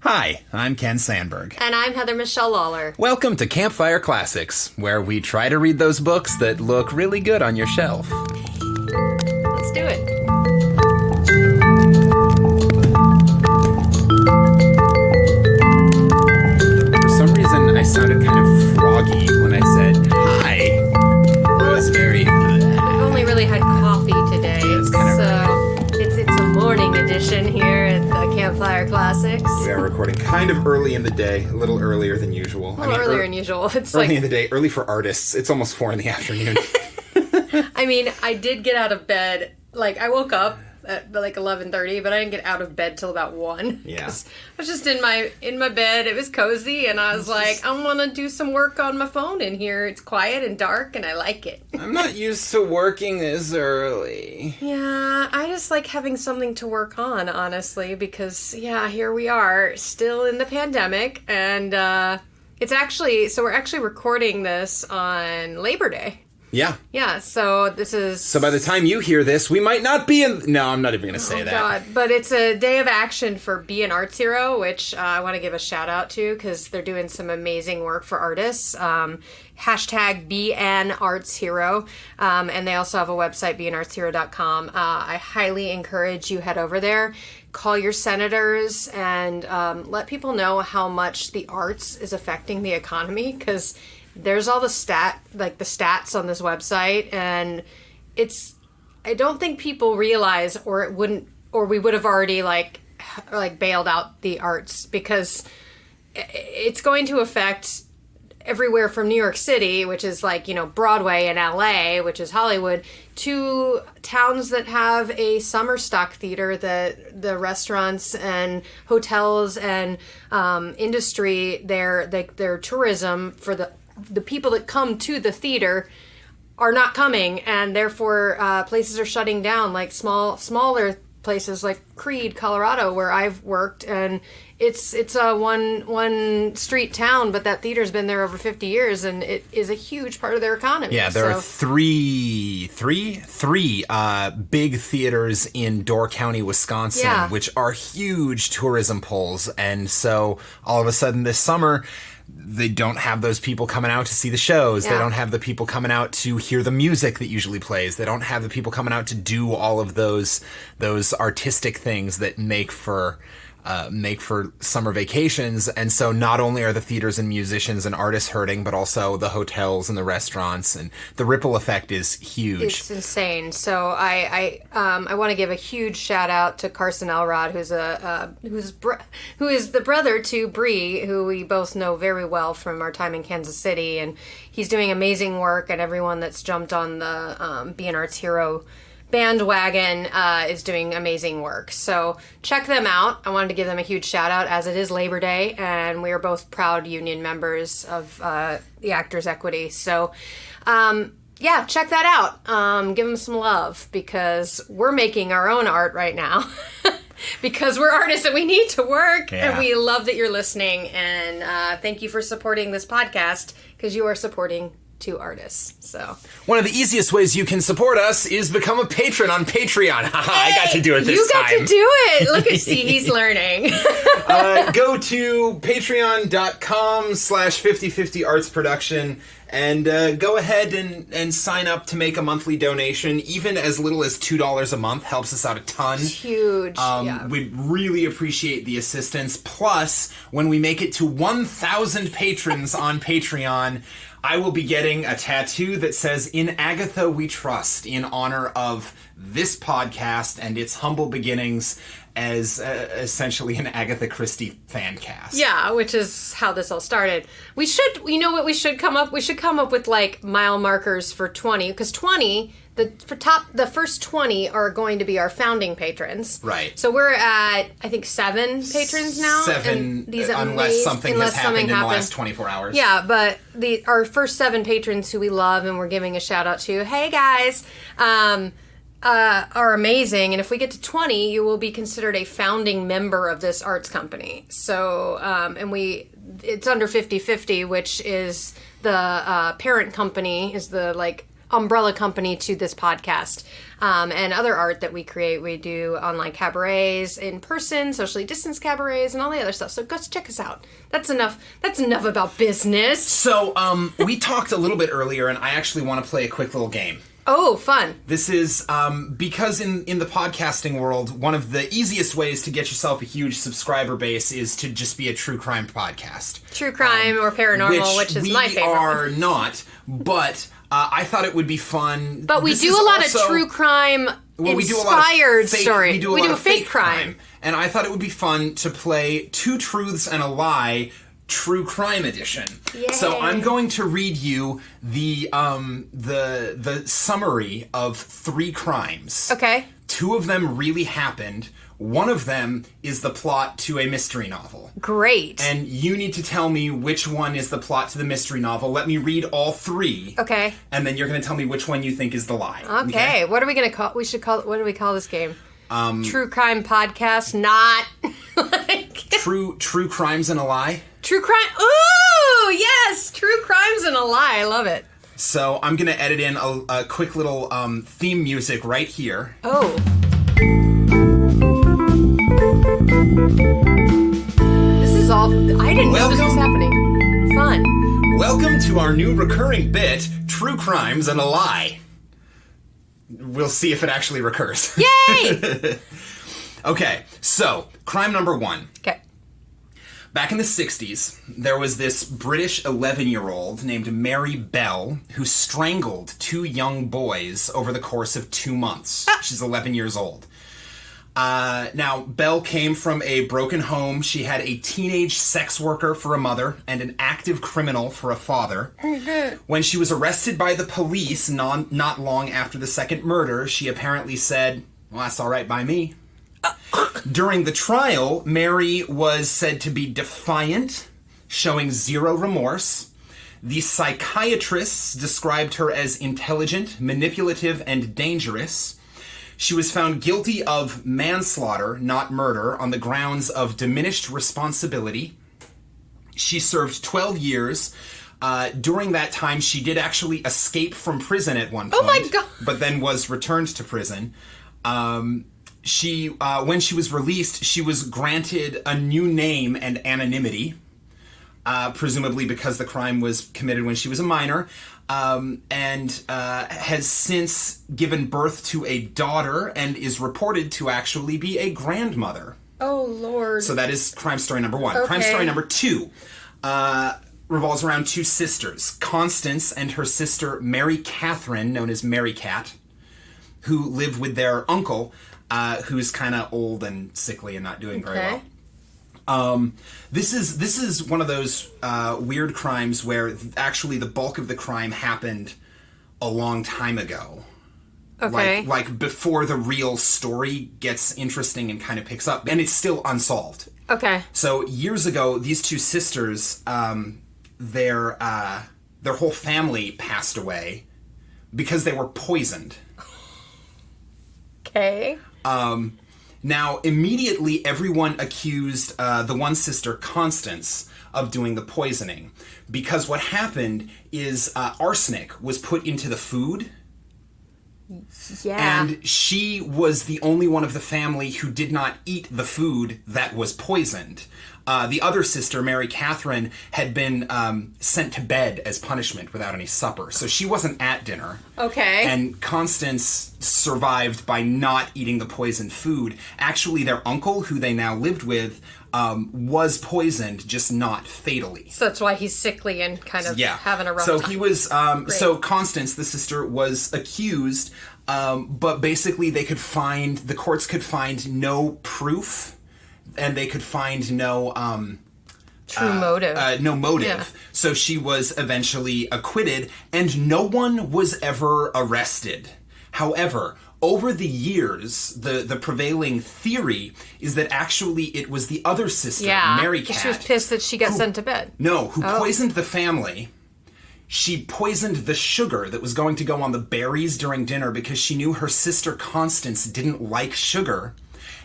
Hi, I'm Ken Sandberg. And I'm Heather Michelle Lawler. Welcome to Campfire Classics, where we try to read those books that look really good on your shelf. Let's do it. For some reason, I sounded kind of froggy when I said hi. It was very... We've only really had coffee today, It's kind of it's a morning edition here at the Campfire Classics. We are recording kind of early in the day, a little earlier than usual. A little earlier than usual. It's early in the day, early for artists. It's almost 4 in the afternoon. I mean, I did get out of bed, I woke up at 11:30, but I didn't get out of bed till about 1. Yeah. I was just in my bed. It was cozy, and I was like, I want to do some work on my phone in here. It's quiet and dark, and I like it. I'm not used to working this early. Yeah, I just like having something to work on, honestly, because, here we are, still in the pandemic, and we're actually recording this on Labor Day. Yeah. Yeah, so this is... So by the time you hear this, we might not be in... No, I'm not even going to say that. God. But it's a day of action for Be an Arts Hero, which I want to give a shout out to because they're doing some amazing work for artists. Hashtag Be an Arts Hero. And they also have a website, beanartshero.com. I highly encourage you head over there. Call your senators and let people know how much the arts is affecting the economy, because there's all the stats on this website, and I don't think people realize, or we would have already bailed out the arts, because it's going to affect everywhere from New York City, which is Broadway, and LA, which is Hollywood, to towns that have a summer stock theater, that the restaurants and hotels and industry, their tourism for the people that come to the theater are not coming, and therefore places are shutting down, like smaller places like Creed, Colorado, where I've worked, and it's a one street town, but that theater's been there over 50 years, and it is a huge part of their economy. Yeah, there are three big theaters in Door County, Wisconsin, which are huge tourism pulls, and so all of a sudden this summer, they don't have those people coming out to see the shows. Yeah. They don't have the people coming out to hear the music that usually plays. They don't have the people coming out to do all of those artistic things that make for summer vacations. And so not only are the theaters and musicians and artists hurting, but also the hotels and the restaurants, and the ripple effect is huge. It's insane. So I want to give a huge shout out to Carson Elrod, who is the brother to Bree, who we both know very well from our time in Kansas City, and he's doing amazing work, and everyone that's jumped on the Be an Arts Hero bandwagon is doing amazing work. So check them out. I wanted to give them a huge shout out, as it is Labor Day, and we are both proud union members of the Actors Equity. So check that out. Give them some love, because we're making our own art right now. Because we're artists and we need to work, and we love that you're listening, and thank you for supporting this podcast, because you are supporting two artists. So one of the easiest ways you can support us is become a patron on Patreon. I got to do it this time. You got to do it. Look at he's learning. Go to patreon.com/5050artsproduction and go ahead and sign up to make a monthly donation. Even as little as $2 a month helps us out a ton. It's huge. We really appreciate the assistance. Plus, when we make it to 1,000 patrons on Patreon, I will be getting a tattoo that says, "In Agatha We Trust," in honor of this podcast and its humble beginnings as essentially an Agatha Christie fan cast. Yeah, which is how this all started. We should, we should come up with mile markers for 20, because 20, the first 20 are going to be our founding patrons. Right. So we're at, I think, 7 patrons now. 7, unless something has happened in the last 24 hours. Yeah, but our first 7 patrons who we love and we're giving a shout out to, hey guys, are amazing, and if we get to 20, you will be considered a founding member of this arts company. So, it's under 50/50, which is the parent company is the umbrella company to this podcast. And other art that we create. We do online cabarets, in person, socially distanced cabarets, and all the other stuff. So go check us out. That's enough about business. So we talked a little bit earlier, and I actually want to play a quick little game. Oh, fun. This is because in the podcasting world, one of the easiest ways to get yourself a huge subscriber base is to just be a true crime podcast. True crime or paranormal, which is my favorite. We are not, but I thought it would be fun. But we do a lot of true crime inspired story. We do a fake crime. And I thought it would be fun to play Two Truths and a Lie True Crime Edition. Yay. So I'm going to read you the summary of 3 crimes. Okay. 2 of them really happened. One of them is the plot to a mystery novel. Great. And you need to tell me which one is the plot to the mystery novel. Let me read all 3. Okay. And then you're going to tell me which one you think is the lie. Okay. What are we going to call? What do we call this game? True crime podcast, not like True Crimes and a Lie. True crime. Ooh, yes, True Crimes and a Lie. I love it. So I'm going to edit in a quick little theme music right here. Oh. This is all. I didn't know this was happening. Fun. Welcome to our new recurring bit, True Crimes and a Lie. We'll see if it actually recurs. Yay! Okay, so crime number 1. Okay. Back in the 60s, there was this British 11-year-old named Mary Bell who strangled 2 young boys over the course of 2 months. She's 11 years old. Now, Bell came from a broken home. She had a teenage sex worker for a mother and an active criminal for a father. When she was arrested by the police not long after the second murder, she apparently said, "Well, that's all right by me." During the trial, Mary was said to be defiant, showing zero remorse. The psychiatrists described her as intelligent, manipulative, and dangerous. She was found guilty of manslaughter, not murder, on the grounds of diminished responsibility. She served 12 years. During that time, she did actually escape from prison at one point. Oh my God! But then was returned to prison. When she was released, she was granted a new name and anonymity, presumably because the crime was committed when she was a minor. And has since given birth to a daughter and is reported to actually be a grandmother. Oh, Lord. So that is crime story number 1. Okay. Crime story number 2 revolves around 2 sisters, Constance and her sister Mary Catherine, known as Mary Cat, who live with their uncle, who's kind of old and sickly and not doing very well. This is one of those weird crimes where actually the bulk of the crime happened a long time ago. Okay. Like before the real story gets interesting and kind of picks up, and it's still unsolved. Okay. So years ago, these 2 sisters, their whole family passed away because they were poisoned. Okay. Now, immediately, everyone accused the one sister, Constance, of doing the poisoning. Because what happened is arsenic was put into the food. Yeah. And she was the only one of the family who did not eat the food that was poisoned. The other sister, Mary Catherine, had been sent to bed as punishment without any supper. So she wasn't at dinner. Okay. And Constance survived by not eating the poisoned food. Actually, their uncle, who they now lived with, was poisoned, just not fatally. So that's why he's sickly and kind of having a rough time. So he was, so Constance, the sister, was accused, but basically the courts could find no proof. And they could find no motive. No motive. Yeah. So she was eventually acquitted, and no one was ever arrested. However, over the years, the prevailing theory is that actually it was the other sister, Mary Cat. She was pissed that she got sent to bed. No, who poisoned the family. She poisoned the sugar that was going to go on the berries during dinner because she knew her sister Constance didn't like sugar.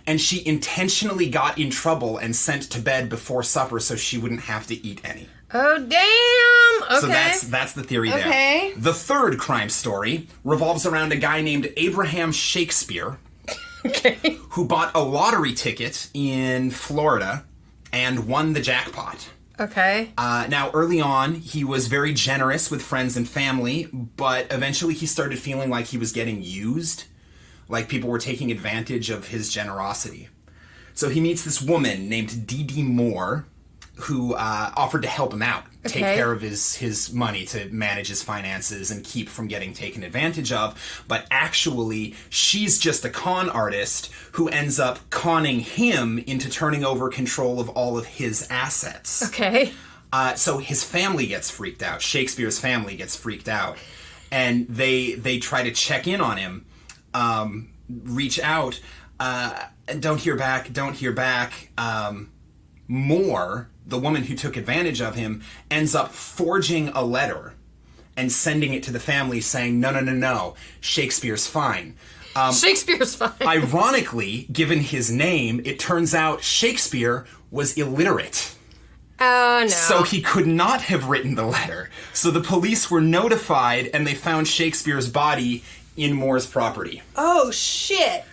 and she intentionally got in trouble and sent to bed before supper so she wouldn't have to eat any. Oh, damn! Okay. So that's the theory there. Okay. The third crime story revolves around a guy named Abraham Shakespeare, Okay. who bought a lottery ticket in Florida and won the jackpot. Okay. Now, early on, he was very generous with friends and family, but eventually he started feeling like he was getting used, like people were taking advantage of his generosity. So he meets this woman named Dee Dee Moore, who offered to help him out, take care of his money, to manage his finances and keep from getting taken advantage of. But actually, she's just a con artist who ends up conning him into turning over control of all of his assets. Okay. So his family gets freaked out. Shakespeare's family gets freaked out. And they try to check in on him, reach out, don't hear back. Moore, the woman who took advantage of him, ends up forging a letter and sending it to the family saying, no, Shakespeare's fine. Shakespeare's fine. Ironically, given his name, it turns out Shakespeare was illiterate. Oh, no. So he could not have written the letter. So the police were notified and they found Shakespeare's body in Moore's property. Oh, shit.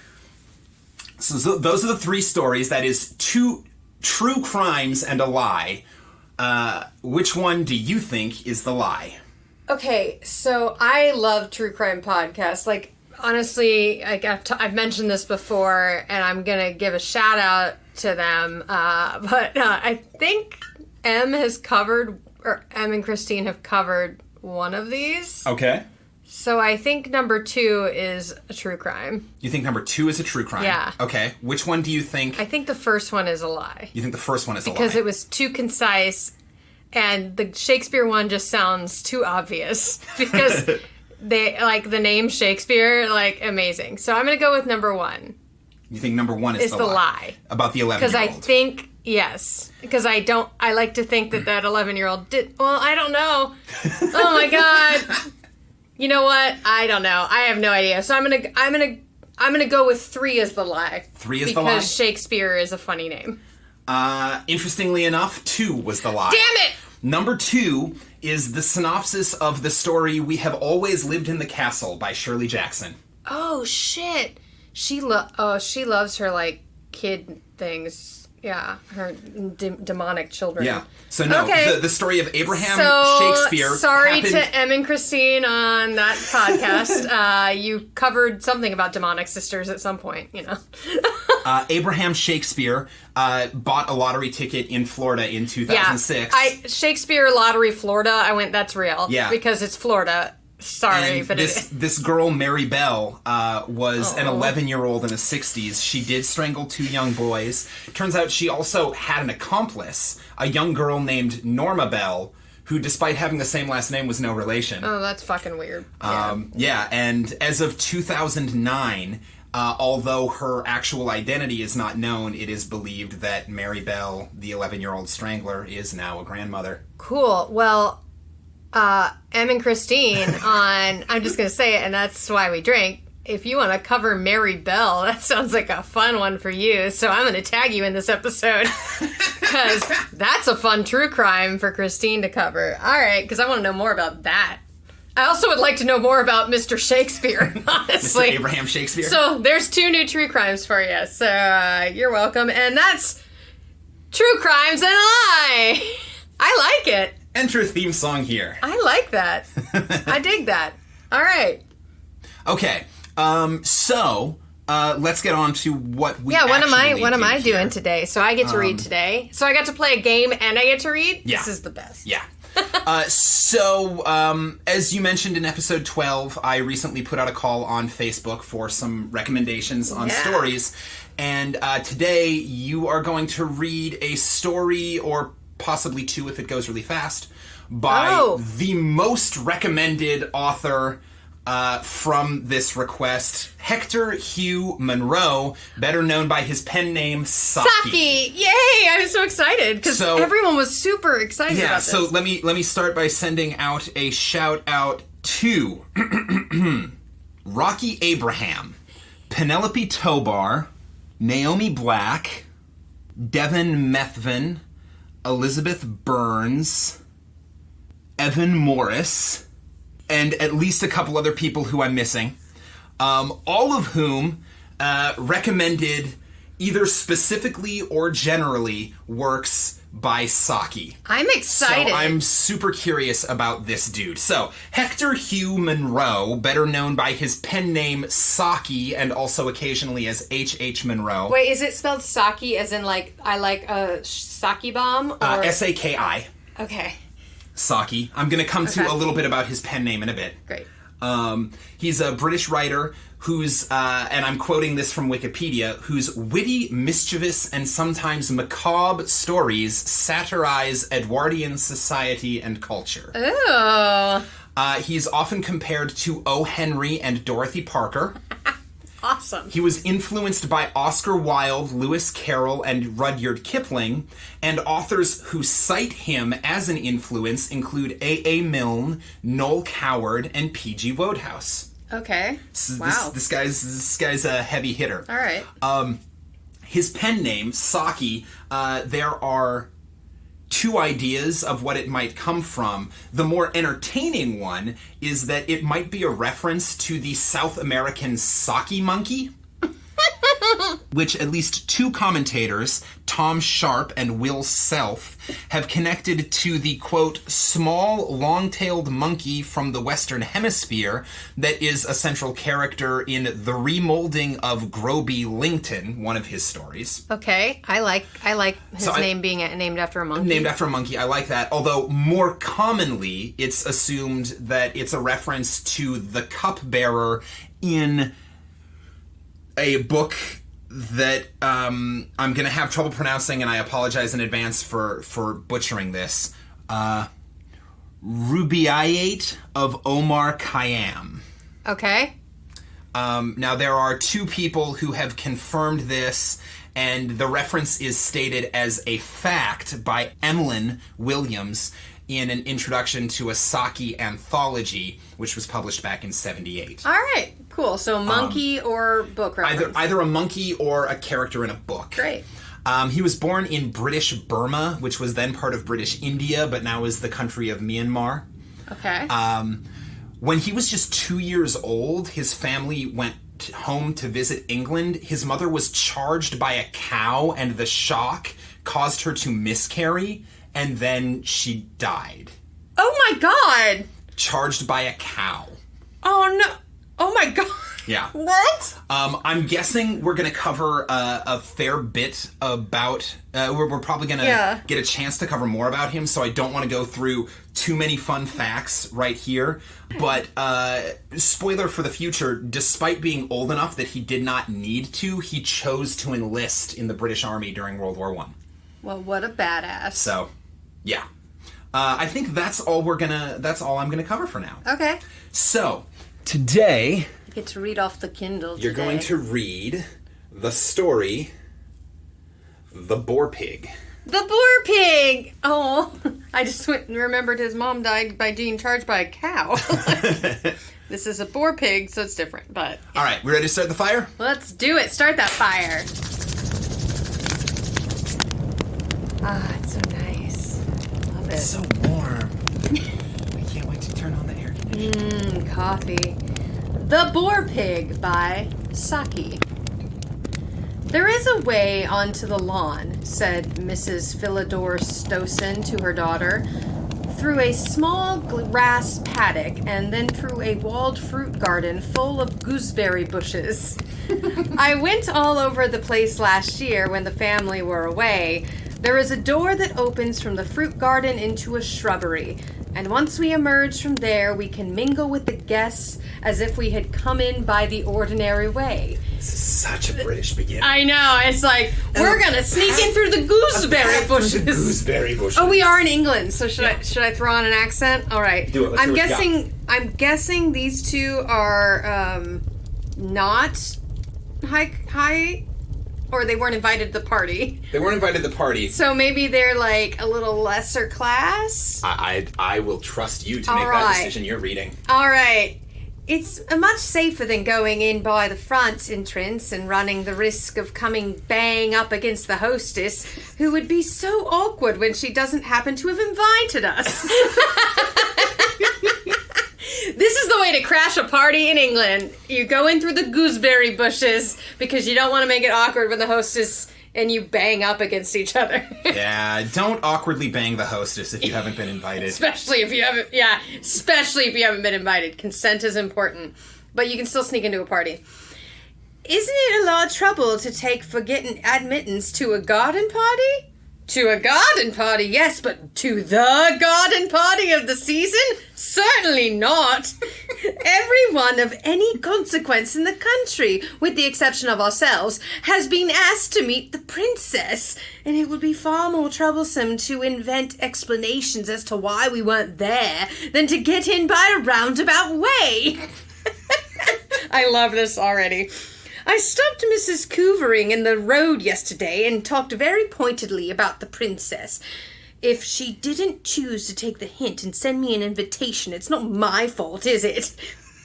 So those are the three stories. That is 2 true crimes and a lie. Which one do you think is the lie? Okay, so I love true crime podcasts. Like, honestly, like I've mentioned this before, and I'm gonna give a shout out to them. But I think Em and Christine have covered one of these. Okay. So I think number 2 is a true crime. You think number 2 is a true crime? Yeah. Okay. Which one do you think? I think the first one is a lie. You think the first one is a lie? Because it was too concise, and the Shakespeare one just sounds too obvious. Because they, like, the name Shakespeare, like, amazing. So I'm going to go with number 1. You think number 1 is the lie. About the 11-year-old? Because I think, yes. Because I like to think that 11-year-old did, well, I don't know. Oh my God. You know what? I don't know. I have no idea. So I'm gonna go with 3 as the lie. 3 is the lie? Because Shakespeare is a funny name. Interestingly enough, 2 was the lie. Damn it! Number 2 is the synopsis of the story We Have Always Lived in the Castle by Shirley Jackson. Oh, shit. She loves her, like, kid things. Yeah, her demonic children. Yeah. So no, okay. the story of Abraham Shakespeare. Sorry happened... to Em and Christine on that podcast. You covered something about demonic sisters at some point, you know. Abraham Shakespeare bought a lottery ticket in Florida in 2006. Yeah, Shakespeare Lottery Florida. I went, that's real. Yeah. Because it's Florida. Sorry, and but this girl, Mary Bell, was an 11-year-old in the 60s. She did strangle 2 young boys. Turns out she also had an accomplice, a young girl named Norma Bell, who, despite having the same last name, was no relation. Oh, that's fucking weird. Yeah, and as of 2009, although her actual identity is not known, it is believed that Mary Bell, the 11-year-old strangler, is now a grandmother. Cool. Well, Em and Christine on, I'm just going to say it, and that's why we drink. If you want to cover Mary Bell, that sounds like a fun one for you. So I'm going to tag you in this episode because that's a fun true crime for Christine to cover. All right, because I want to know more about that. I also would like to know more about Mr. Shakespeare, honestly. Mr. Abraham Shakespeare? So there's 2 new true crimes for you. So you're welcome. And that's True Crimes and a Lie. I like it. Enter theme song here. I like that. I dig that. All right. Okay. So let's get on to what we what am I here. doing today? So I get to read today. So I got to play a game and I get to read? Yeah. This is the best. Yeah. So as you mentioned in episode 12, I recently put out a call on Facebook for some recommendations on stories. And today you are going to read a story, or possibly 2 if it goes really fast, by the most recommended author from this request, Hector Hugh Munro, better known by his pen name Saki. Saki! Yay! I'm so excited because everyone was super excited about this. So let me start by sending out a shout out to Rocky Abraham, Penelope Tobar, Naomi Black, Devin Methvin, Elizabeth Burns, Evan Morris, and at least a couple other people who I'm missing, all of whom recommended either specifically or generally works by Saki. I'm excited. So I'm super curious about this dude. So, Hector Hugh Munro, better known by his pen name Saki and also occasionally as H.H. Munro. Wait, is it spelled Saki as in like, I like a sake bomb? Or... S-A-K-I. Okay. Saki. I'm going to come to a little bit about his pen name in a bit. Great. He's a British writer who's, and I'm quoting this from Wikipedia, whose witty, mischievous, and sometimes macabre stories satirize Edwardian society and culture. Ooh. He's often compared to O. Henry and Dorothy Parker. Awesome. He was influenced by Oscar Wilde, Lewis Carroll, and Rudyard Kipling, and authors who cite him as an influence include A.A. Milne, Noel Coward, and P.G. Wodehouse. Okay. So wow. This guy's a heavy hitter. All right. His pen name, Saki, there are two ideas of what it might come from. The more entertaining one is that it might be a reference to the South American Saki monkey, which at least two commentators, Tom Sharp and Will Self, have connected to the, quote, small, long-tailed monkey from the Western Hemisphere that is a central character in The Remolding of Groby Lington, one of his stories. Okay, I like his name being named after a monkey. Named after a monkey, I like that. Although more commonly, it's assumed that it's a reference to the cupbearer in a book that I'm going to have trouble pronouncing, and I apologize in advance for butchering this. Rubaiyat of Omar Khayyam. Okay. Now, there are two people who have confirmed this, and the reference is stated as a fact by Emlyn Williams in an introduction to a Saki anthology, which was published back in 1978. All right, cool. So monkey or book reference? Either a monkey or a character in a book. Great. He was born in British Burma, which was then part of British India, but now is the country of Myanmar. Okay. When he was just 2 years old, his family went home to visit England. His mother was charged by a cow, and the shock caused her to miscarry, and then she died. Oh my god! Charged by a cow. Oh no! Oh my god! Yeah. What? I'm guessing we're going to cover a fair bit about... we're probably going to get a chance to cover more about him, so I don't want to go through too many fun facts right here. But, spoiler for the future, despite being old enough that he did not need to, he chose to enlist in the British Army during World War I. Well, what a badass. So, yeah. I think that's all I'm gonna cover for now. Okay. So, today... You get to read off the Kindle You're going to read the story, The Boar Pig. The Boar Pig! Oh, I just remembered his mom died by being charged by a cow. This is a boar pig, so it's different, but... All right, we ready to start the fire? Let's do it. Start that fire. Ah, it's so nice. Love it. It's so warm. I can't wait to turn on the air conditioner. Coffee. The Boar Pig by Saki. There is a way onto the lawn, said Mrs. Philidor Stossen to her daughter, through a small grass paddock and then through a walled fruit garden full of gooseberry bushes. I went all over the place last year when the family were away. There is a door that opens from the fruit garden into a shrubbery, and once we emerge from there, we can mingle with the guests as if we had come in by the ordinary way. This is such a British beginning. I know, it's like, we're gonna sneak in through the gooseberry bushes. Through the gooseberry bushes. Oh, we are in England, so should I throw on an accent? All right. Do it. I'm guessing these two are not high, or they weren't invited to the party. They weren't invited to the party. So maybe they're like a little lesser class. I will trust you to make that decision. You're reading. All right. It's much safer than going in by the front entrance and running the risk of coming bang up against the hostess, who would be so awkward when she doesn't happen to have invited us. This is the way to crash a party in England. You go in through the gooseberry bushes because you don't want to make it awkward when the hostess and you bang up against each other. Yeah, don't awkwardly bang the hostess if you haven't been invited. Especially if you haven't been invited. Consent is important. But you can still sneak into a party. Isn't it a lot of trouble to take for getting admittance to a garden party? To a garden party, yes, but to the garden party of the season? Certainly not. Everyone of any consequence in the country, with the exception of ourselves, has been asked to meet the princess, and it would be far more troublesome to invent explanations as to why we weren't there than to get in by a roundabout way. I love this already. I stopped Mrs. Couvering in the road yesterday and talked very pointedly about the princess. If she didn't choose to take the hint and send me an invitation, it's not my fault, is it?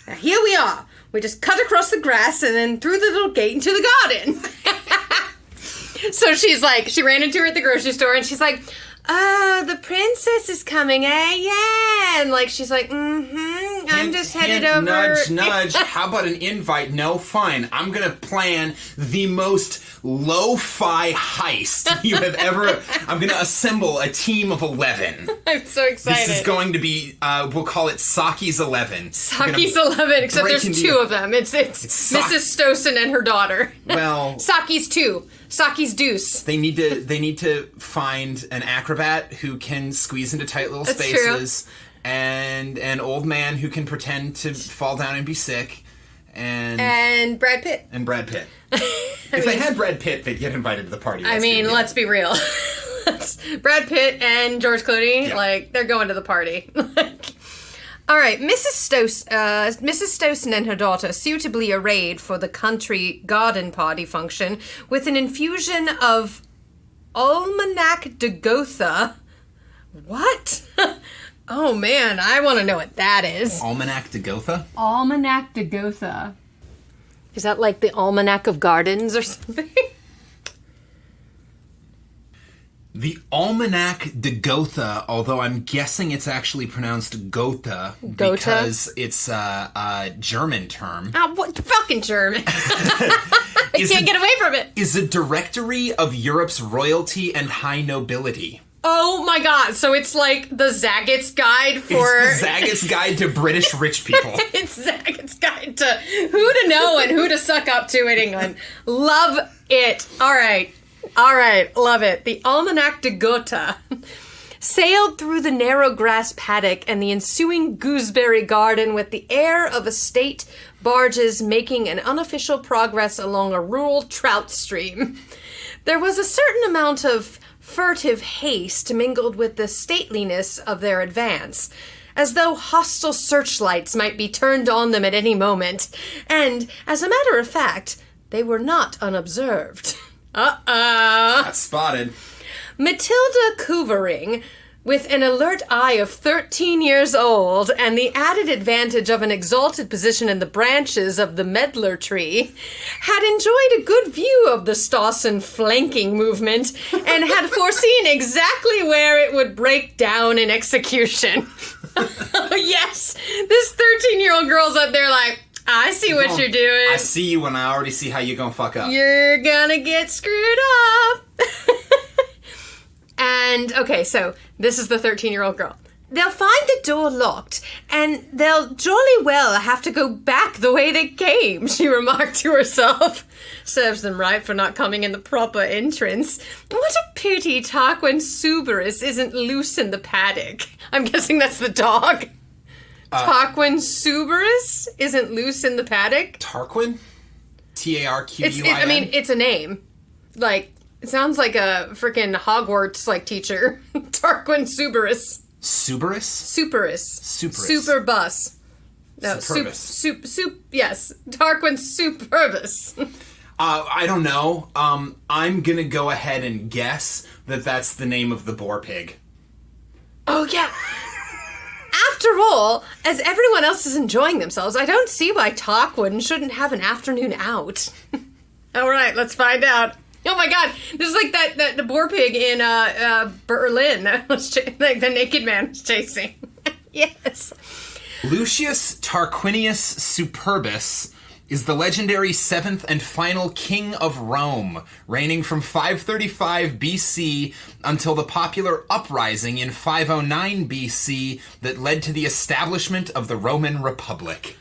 Now, here we are. We just cut across the grass and then through the little gate into the garden. So she's like, she ran into her at the grocery store and she's like, oh, the princess is coming, eh? Yeah. And like, she's like, I'm just headed over. Nudge. How about an invite? No, fine. I'm going to plan the most lo-fi heist you have ever... I'm going to assemble a team of 11. I'm so excited. This is going to be, we'll call it Saki's 11. Saki's 11, except there's two of them. It's Mrs. Stossen and her daughter. Well... Saki's 2. Saki's deuce. They need to find an acrobat who can squeeze into tight little spaces, and an old man who can pretend to fall down and be sick, and Brad Pitt. If they had Brad Pitt, they'd get invited to the party. Let's be real. Brad Pitt and George Clooney, they're going to the party. All right, Mrs. Stossen and her daughter, suitably arrayed for the country garden party function, with an infusion of Almanac de Gotha. What? Oh man, I want to know what that is. Almanac de Gotha? Almanac de Gotha. Is that like the Almanac of Gardens or something? The Almanac de Gotha, although I'm guessing it's actually pronounced Gotha because it's a German term. Oh, what fucking German? I can't get away from it. Is a directory of Europe's royalty and high nobility. Oh my god, so it's like the Zaggett's Guide for... It's the Zaggett's Guide to British rich people. It's Zaggett's Guide to who to know and who to suck up to in England. Love it. All right, love it. The Almanac de Gotha sailed through the narrow grass paddock and the ensuing gooseberry garden with the air of estate barges making an unofficial progress along a rural trout stream. There was a certain amount of furtive haste mingled with the stateliness of their advance, as though hostile searchlights might be turned on them at any moment, and, as a matter of fact, they were not unobserved. Got spotted. Matilda Couvering, with an alert eye of 13 years old and the added advantage of an exalted position in the branches of the medlar tree, had enjoyed a good view of the Stossen flanking movement and had foreseen exactly where it would break down in execution. Oh, yes! This 13-year-old girl's up there like, I see what you're doing. I see you and I already see how you're gonna fuck up. You're gonna get screwed up. And, okay, so this is the 13-year-old girl. They'll find the door locked, and they'll jolly well have to go back the way they came, she remarked to herself. Serves them right for not coming in the proper entrance. What a pity Tarquin Suberus isn't loose in the paddock. I'm guessing that's the dog. Tarquin Suberus isn't loose in the paddock? Tarquin? Tarquin? I mean, it's a name. Like... It sounds like a freaking Hogwarts teacher. Tarquin Suberus. Suberus? Superus. Superus. Superbus. No, Superbus. Yes, Tarquin Superbus. I don't know. I'm gonna go ahead and guess that that's the name of the Boar Pig. Oh, yeah. After all, as everyone else is enjoying themselves, I don't see why Tarquin shouldn't have an afternoon out. All right, let's find out. Oh my god, this is like that the Boar Pig in Berlin that was like the naked man was chasing. Yes. Lucius Tarquinius Superbus is the legendary seventh and final king of Rome, reigning from 535 BC until the popular uprising in 509 BC that led to the establishment of the Roman Republic.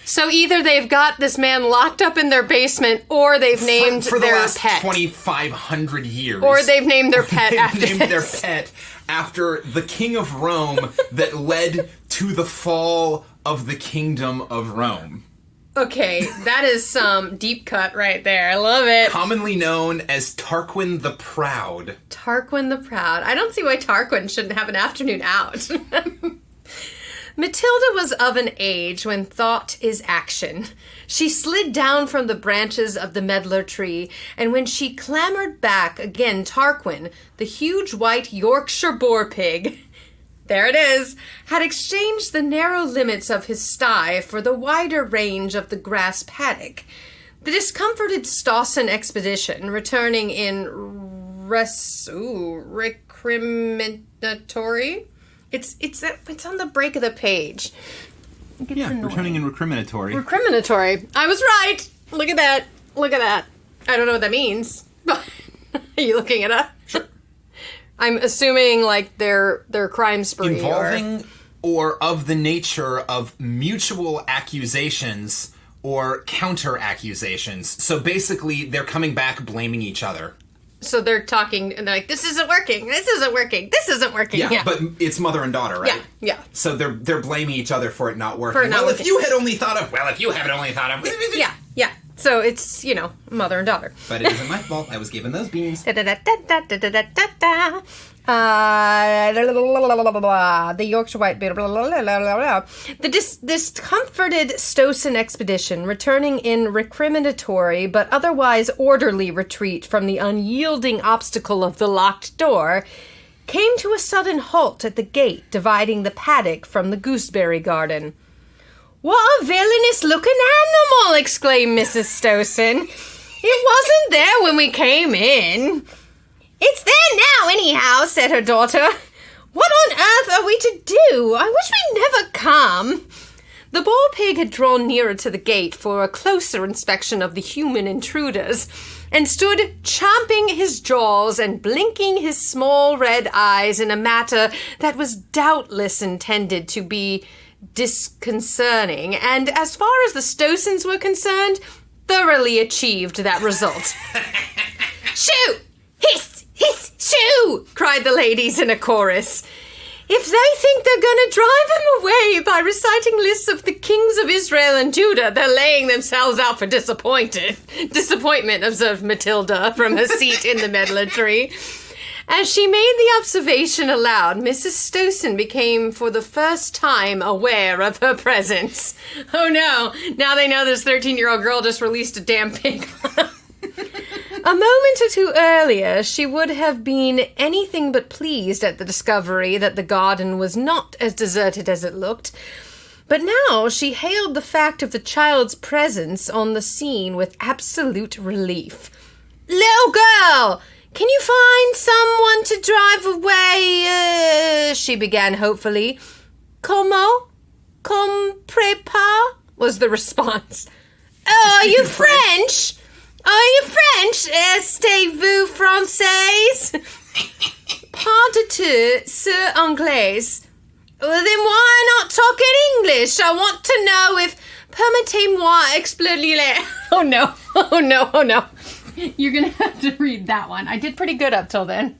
So either they've got this man locked up in their basement, or they've named for the their last pet. 2,500 years. Or they've named their pet after named their pet after the king of Rome that led to the fall of the kingdom of Rome. Okay, that is some deep cut right there. I love it. Commonly known as Tarquin the Proud. Tarquin the Proud. I don't see why Tarquin shouldn't have an afternoon out. Matilda was of an age when thought is action. She slid down from the branches of the medlar tree, and when she clambered back, again Tarquin, the huge white Yorkshire boar pig, there it is, had exchanged the narrow limits of his sty for the wider range of the grass paddock. The discomforted Stawson expedition, returning in recriminatory... It's on the break of the page. Returning in recriminatory. Recriminatory. I was right. Look at that. Look at that. I don't know what that means. But are you looking it up? Sure. I'm assuming like their crime spree involving or of the nature of mutual accusations or counter accusations. So basically, they're coming back blaming each other. So they're talking, and they're like, this isn't working, this isn't working, this isn't working. Yeah, but it's mother and daughter, right? Yeah. So they're blaming each other for it not working. Working. If you had only thought of... Well, if you haven't only thought of... Yeah. So it's, mother and daughter. But it isn't my fault. I was given those beans. The Yorkshire White Bear. The discomforted Stawson expedition, returning in recriminatory but otherwise orderly retreat from the unyielding obstacle of the locked door, came to a sudden halt at the gate dividing the paddock from the gooseberry garden. "What a villainous-looking animal!" exclaimed Mrs. Stawson. "It wasn't there when we came in." "It's there now, anyhow," said her daughter. "What on earth are we to do? I wish we'd never come." The Boar Pig had drawn nearer to the gate for a closer inspection of the human intruders, and stood champing his jaws and blinking his small red eyes in a manner that was doubtless intended to be disconcerting, and as far as the Stawsons were concerned, thoroughly achieved that result. "Shoo! Hiss! Hiss! Shoo!" cried the ladies in a chorus. "If they think they're going to drive him away by reciting lists of the kings of Israel and Judah, they're laying themselves out for disappointment, observed Matilda from her seat in the medlar tree. As she made the observation aloud, Mrs. Stawson became for the first time aware of her presence. Oh no, now they know this 13-year-old girl just released a damn pig. A moment or two earlier, she would have been anything but pleased at the discovery that the garden was not as deserted as it looked, but now she hailed the fact of the child's presence on the scene with absolute relief. "Little girl! Can you find someone to drive away, she began hopefully. "Comment? Comprends? Was the response. "Oh, are you French? Est-vous française? Pas du tout, c'est anglais. Well, then why not talk in English? I want to know if... Permettez-moi expliquer. Oh no. You're going to have to read that one. I did pretty good up till then.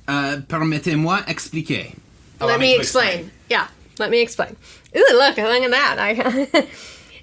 Permettez-moi expliquer. Let me explain. Yeah, let me explain. Ooh, look at that.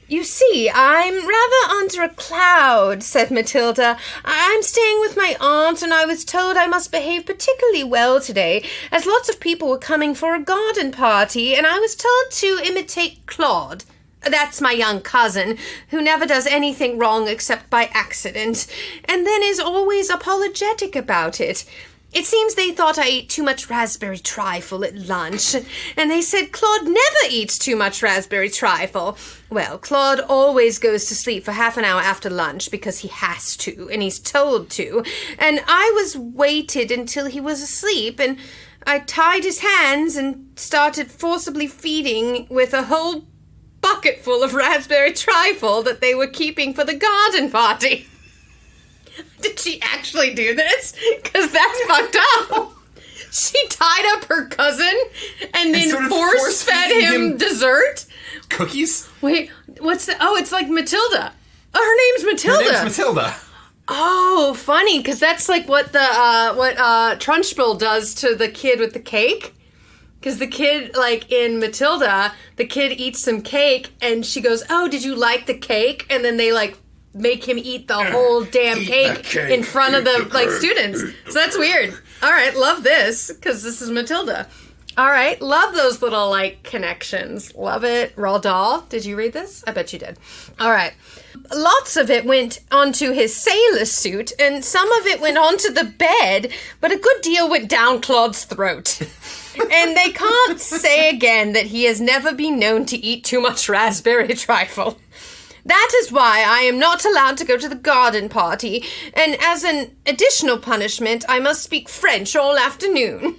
You see, I'm rather under a cloud, said Matilda. I'm staying with my aunt, and I was told I must behave particularly well today, as lots of people were coming for a garden party, and I was told to imitate Claude. That's my young cousin, who never does anything wrong except by accident, and then is always apologetic about it. It seems they thought I ate too much raspberry trifle at lunch, and they said Claude never eats too much raspberry trifle. Well, Claude always goes to sleep for half an hour after lunch because he has to, and he's told to, and I was waited until he was asleep, and I tied his hands and started forcibly feeding with a whole bucket full of raspberry trifle that they were keeping for the garden party. Did she actually do this? Because that's fucked up. She tied up her cousin and then sort of force-fed him dessert? Cookies? Wait, what's the... Oh, it's like Matilda. Oh, her name's Matilda. Her name's Matilda. Oh, funny, because that's like what Trunchbull does to the kid with the cake. Because the kid, like in Matilda, the kid eats some cake and she goes, "Oh, did you like the cake?" And then they like make him eat the whole damn cake in front of the like students. So that's weird. All right, love this because this is Matilda. All right, love those little like connections. Love it. Roald Dahl. Did you read this? I bet you did. All right. Lots of it went onto his sailor suit, and some of it went onto the bed, but a good deal went down Claude's throat. And they can't say again that he has never been known to eat too much raspberry trifle. That is why I am not allowed to go to the garden party, and as an additional punishment, I must speak French all afternoon.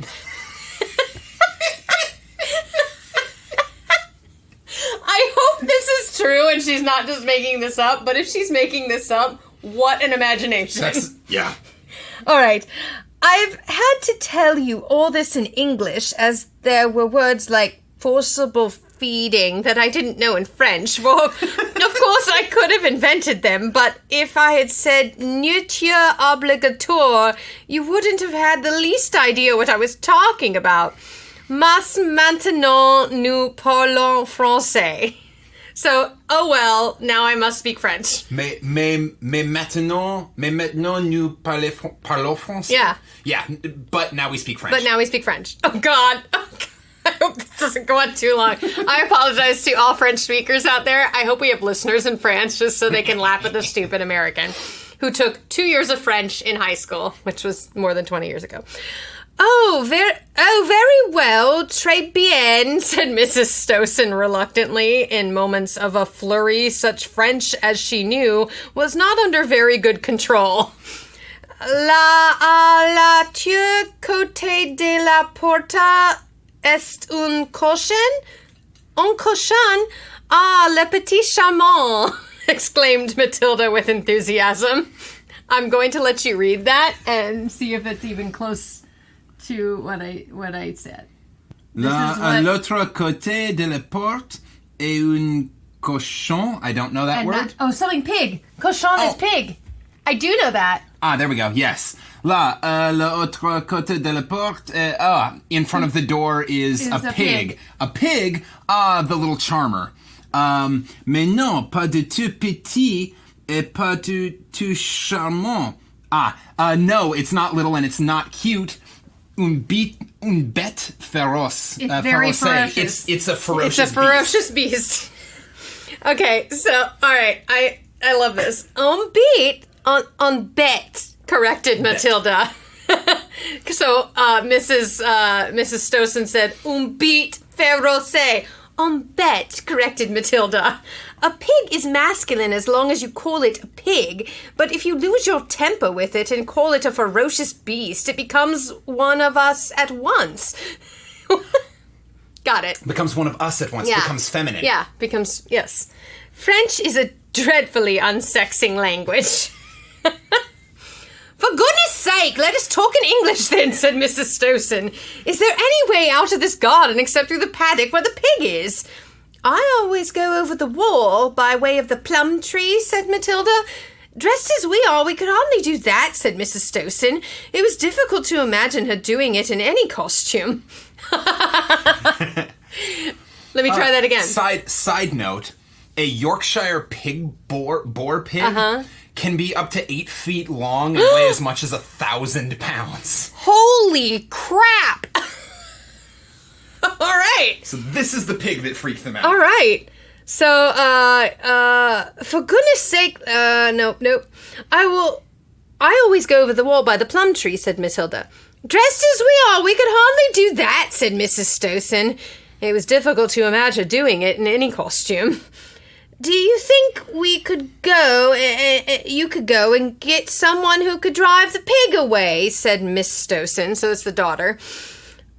I hope this is true and she's not just making this up, but if she's making this up, what an imagination. Yeah. All right. I've had to tell you all this in English as there were words like forcible feeding that I didn't know in French. Well, of course I could have invented them, but if I had said nourriture obligatoire, you wouldn't have had the least idea what I was talking about. Mas maintenant nous parlons français. So, oh well, now I must speak French. Mais maintenant nous parlons français. Yeah. Yeah, but now we speak French. But now we speak French. Oh God. I hope this doesn't go on too long. I apologize to all French speakers out there. I hope we have listeners in France just so they can laugh at the stupid American who took 2 years of French in high school, which was more than 20 years ago. Oh, very well, très bien, said Mrs. Stossen reluctantly, in moments of a flurry such French as she knew was not under very good control. La tu côté de la porta est un cochon? Un cochon? Ah, le petit charmant, exclaimed Matilda with enthusiasm. I'm going to let you read that and see if it's even close to what I said. À l'autre côté de la porte est un cochon. I don't know that word. Something pig. Cochon is pig. I do know that. Ah, there we go. Yes. Là, l'autre côté de la porte. In front of the door is a pig. A pig. The little charmer. Mais non, pas du tout petit et pas du tout charmant. No, it's not little and it's not cute. Un bête féroce. It's very ferocious. It's a ferocious beast. It's a ferocious beast. Okay, so, all right, I love this. On bête, corrected Matilda. So, Mrs. Stossen said, un bête féroce. On bête, corrected Matilda. A pig is masculine as long as you call it a pig, but if you lose your temper with it and call it a ferocious beast, it becomes one of us at once. Got it. Becomes one of us at once. Yeah. Becomes feminine. Yeah, becomes, yes. French is a dreadfully unsexing language. For goodness sake, let us talk in English then, said Mrs. Stossen. Is there any way out of this garden except through the paddock where the pig is? I always go over the wall by way of the plum tree, said Matilda. Dressed as we are, we could hardly do that, said Mrs. Stossen. It was difficult to imagine her doing it in any costume. Let me try that again. Side note, a Yorkshire boar pig can be up to 8 feet long and weigh as much as 1,000 pounds. Holy crap! All right. So this is the pig that freaked them out. All right. So, for goodness sake, nope. I always go over the wall by the plum tree, said Matilda. Dressed as we are, we could hardly do that, said Mrs. Stossen. It was difficult to imagine doing it in any costume. Do you think we could you could go and get someone who could drive the pig away, said Miss Stossen, so it's the daughter.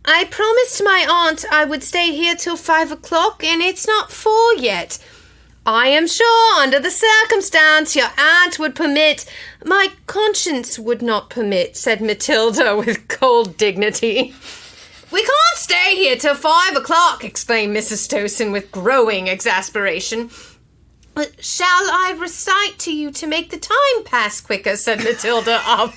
I promised my aunt I would stay here till 5 o'clock, and it's not 4 yet. I am sure, under the circumstance, your aunt would permit. My conscience would not permit, said Matilda with cold dignity. We can't stay here till 5 o'clock, exclaimed Mrs. Stossen with growing exasperation. Shall I recite to you to make the time pass quicker, said Matilda. Oh,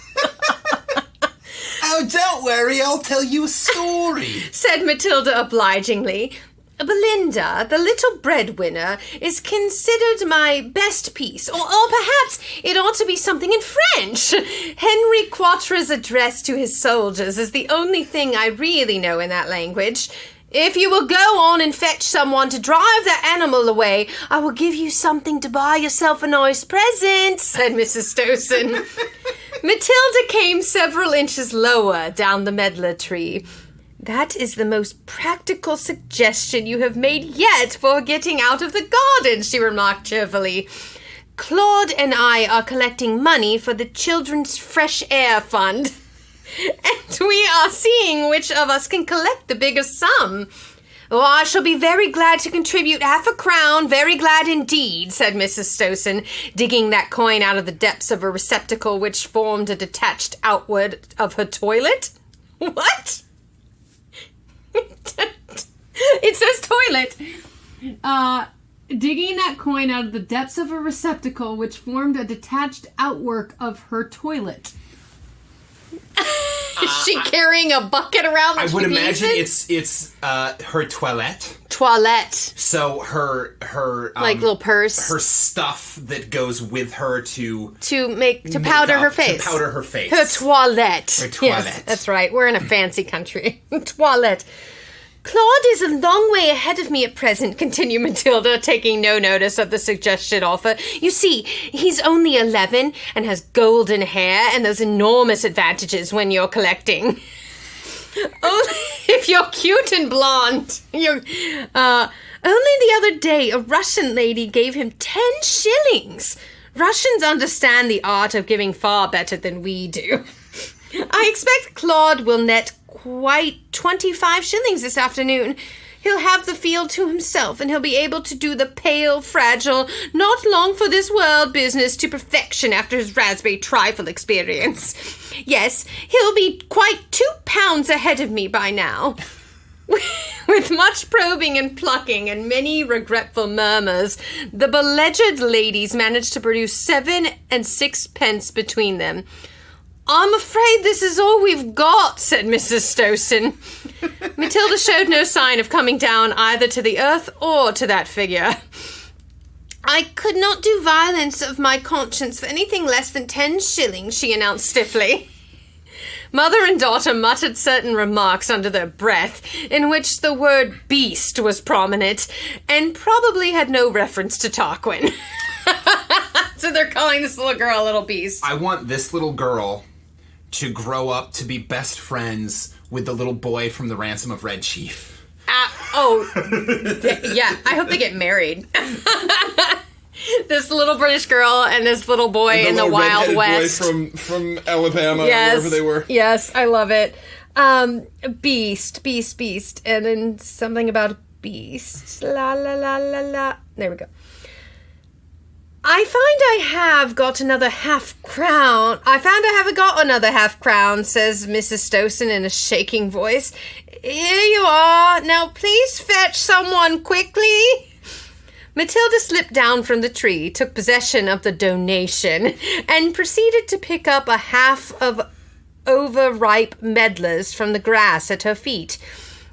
don't worry, I'll tell you a story, said Matilda obligingly. Belinda, the little breadwinner, is considered my best piece, or perhaps it ought to be something in French. Henry Quatre's address to his soldiers is the only thing I really know in that language. If you will go on and fetch someone to drive that animal away, I will give you something to buy yourself a nice present, said Mrs. Stossen. Matilda came several inches lower down the medlar tree. That is the most practical suggestion you have made yet for getting out of the garden, she remarked cheerfully. Claude and I are collecting money for the Children's Fresh Air Fund, and we are seeing which of us can collect the biggest sum. Oh, I shall be very glad to contribute half a crown, very glad indeed, said Mrs. Stossen, digging that coin out of the depths of a receptacle which formed a detached outward of her toilet. What? It says toilet. Digging that coin out of the depths of a receptacle which formed a detached outwork of her toilet. Is she carrying a bucket around? I would imagine it's her toilette. Toilette. So her like little purse. Her stuff that goes with her to powder her face. To powder her face. Her toilette. Her toilette. Yes, that's right. We're in a fancy country. Toilette. Claude is a long way ahead of me at present, continued Matilda, taking no notice of the suggested offer. You see, he's only 11 and has golden hair and those enormous advantages when you're collecting. Only if you're cute and blonde. Only the other day, a Russian lady gave him 10 shillings. Russians understand the art of giving far better than we do. I expect Claude will net quite 25 shillings this afternoon. He'll have the field to himself, and he'll be able to do the pale, fragile, not long for this world business to perfection after his raspberry trifle experience. Yes, he'll be quite 2 pounds ahead of me by now. With much probing and plucking and many regretful murmurs, the beleaguered ladies managed to produce 7 and 6 pence between them. I'm afraid this is all we've got, said Mrs. Stossen. Matilda showed no sign of coming down either to the earth or to that figure. I could not do violence of my conscience for anything less than 10 shillings, she announced stiffly. Mother and daughter muttered certain remarks under their breath, in which the word beast was prominent, and probably had no reference to Tarquin. So they're calling this little girl a little beast. I want this little girl to grow up to be best friends with the little boy from the Ransom of Red Chief. Yeah, I hope they get married. This little British girl and this little boy in the Wild West. Boy from Alabama, yes, or wherever they were. Yes, I love it. Beast, and then something about a beast. La la la la la. There we go. I find I have got another half-crown. Says Mrs. Stossen in a shaking voice. Here you are. Now please fetch someone quickly. Matilda slipped down from the tree, took possession of the donation, and proceeded to pick up a half of overripe medlars from the grass at her feet.